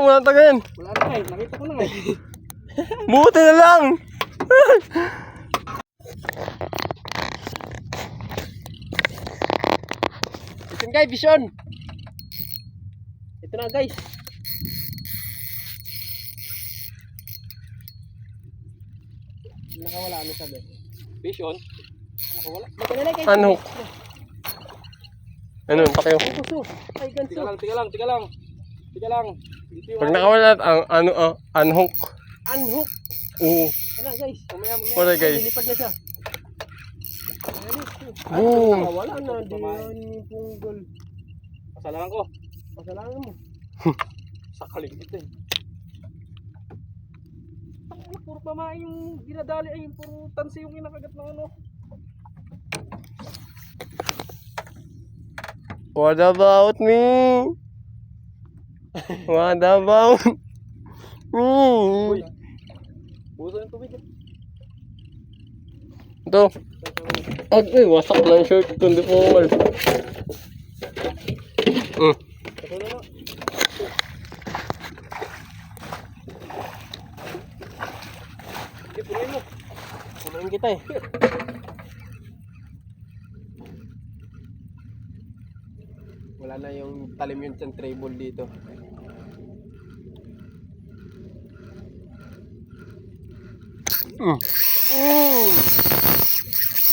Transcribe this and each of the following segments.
Wala tagayin. Wala na eh, nakita ko na eh. Buti na lang. Vision guys, vision. Ito na guys. Nakawala ano sabi? Vision. Nakawala. Magkalala guys. Ano? Ano? Pakiyo. Puso. Ay ganso. Tiga lang. Dito yung Pag nakawala ang ano, unhook. unhook. Oo. Ano guys? Mamaya. Wala, guys. Lilipad na siya. Boom. Wala na din punggol. Pasalanan mo. Sakaling ito eh. Puro pamain yung dinadali ay puro tansi yung inakagat ng ano. What about me? What about me? Buso yung tubig eh. Ito. Ay, wasak na yung shirt ko. Hindi po umal. Patuloy mo. Sige, punuin mo. Punuin kita eh. Wala na yung talim yung centrable dito.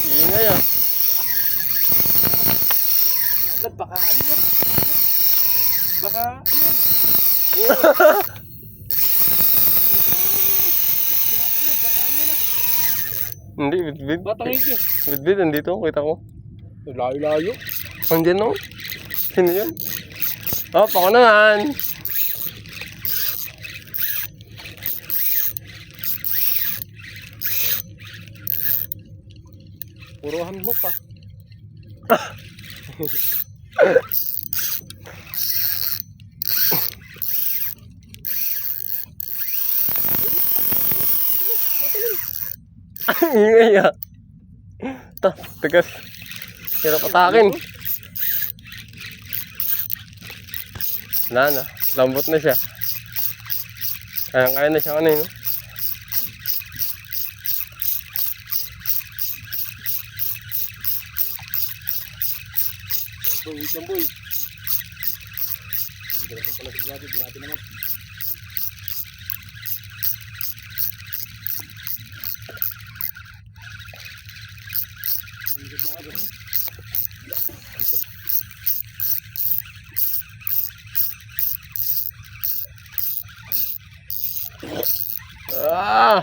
Ingay ah. Baka ano yun? Baka ano yun? Hindi, bitbit. Batang higi. Bitbit, nandito. Kita ko. Layo-layo. Andiyan no? Sino yun? Oh, ako naman. Puro hanbok pa. Ingay ah. Ito, tigas. Hirap atakin. Wala na. Lambot na siya. Kaya na siya kanina. Boy, wait lang boy. Hindi na pala sa bulati naman. Ah!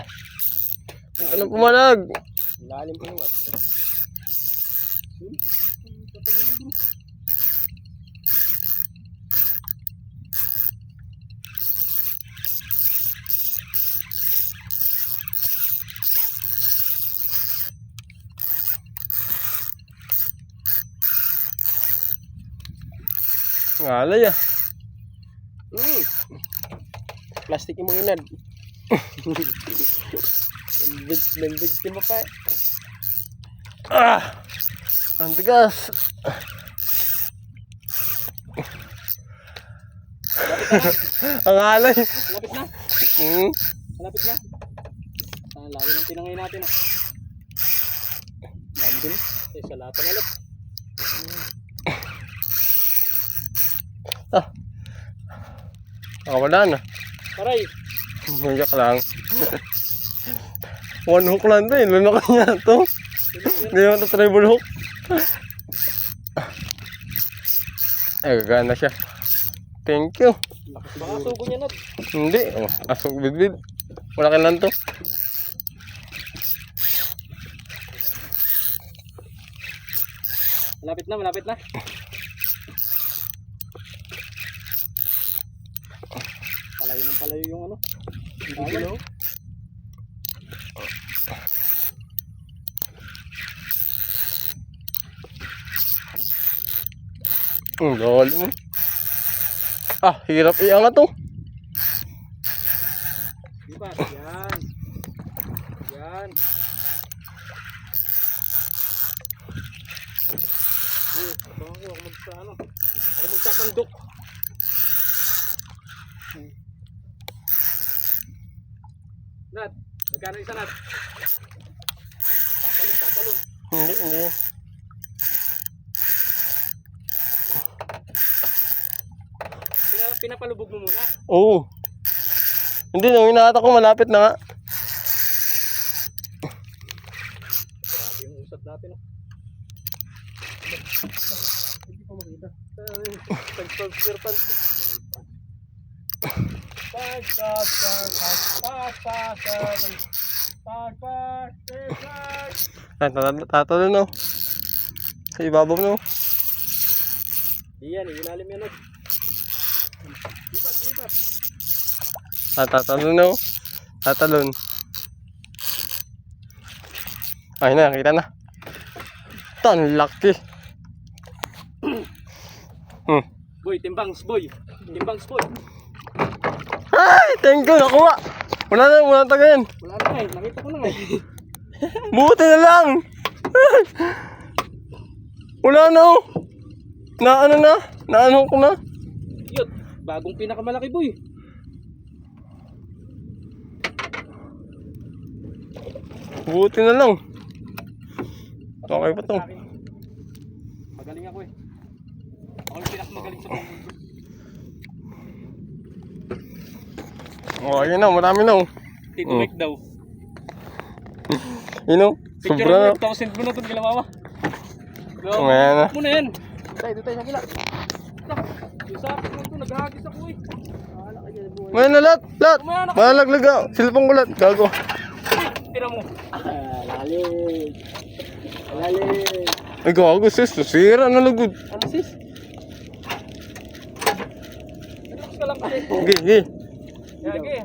Ano pumalag? Lalim pa naman. Ngalay ah. Plastic yung mga inad. Lembig si mapa eh. Ah! Ang tigas. Ang alay. Malapit na. Malapit na. Ang layo ng tinangay natin ah. Dami din. Sa lahat ng alat. Ah. Wala na. Aray. Mayak lang. One hook lang to eh. Lalaki niya to. Hindi naman to treble hook. Ay, gagana siya. Thank you. Baka sugo niya na. Hindi. Oh, asok bidbid. Malaki lang to. Malapit na, malapit na. Palayo yung ano. Hindi Ang galing mo. Ah, hirap iangat to. Diba? Yan. Yan. Ako magsa ano. Ako magsasandok. Nat, magkano isa nat? Tatalon. Hindi. Pinapalubog mo muna. Oo. Hindi, nung inaata ko, malapit na nga. Grabe yung usap natin. Oh. Hindi ko makita. Pag-pag-pag-pag. Ay, tatalo no. Sa ibabaw no. Iyan, ilalim yan. Lipat. Tatalo no. Tatalon. Ay na, kita na. Tan laki. Boy, timbangs boy. Ay, thank you, nakuha. Wala na tagayin. Wala na eh, nakita ko na eh. Buti na lang. Wala na oh. Naano ko na. Yun, bagong pinakamalaki boy. Buti na lang. Okay pa to. Magaling ako eh. Ako yung pinakamagaling sa buong mundo. Oh, ayun na, marami na oh. Tito Mike daw. You know, Picture sobra na. mo, send mo na ito kila mama. Ayan na. Muna yan. Tayo sa kabila. Yung sa akin mo ito, naghahagis ako eh. Wala ka dyan, buhay. May na lahat. Malaglag ah. Silpang kulat. Gago. Tira mo. Lalim. Ay gago sis. Sira na lagod. Ano sis? Relax ka lang kasi. Okay. Yagi.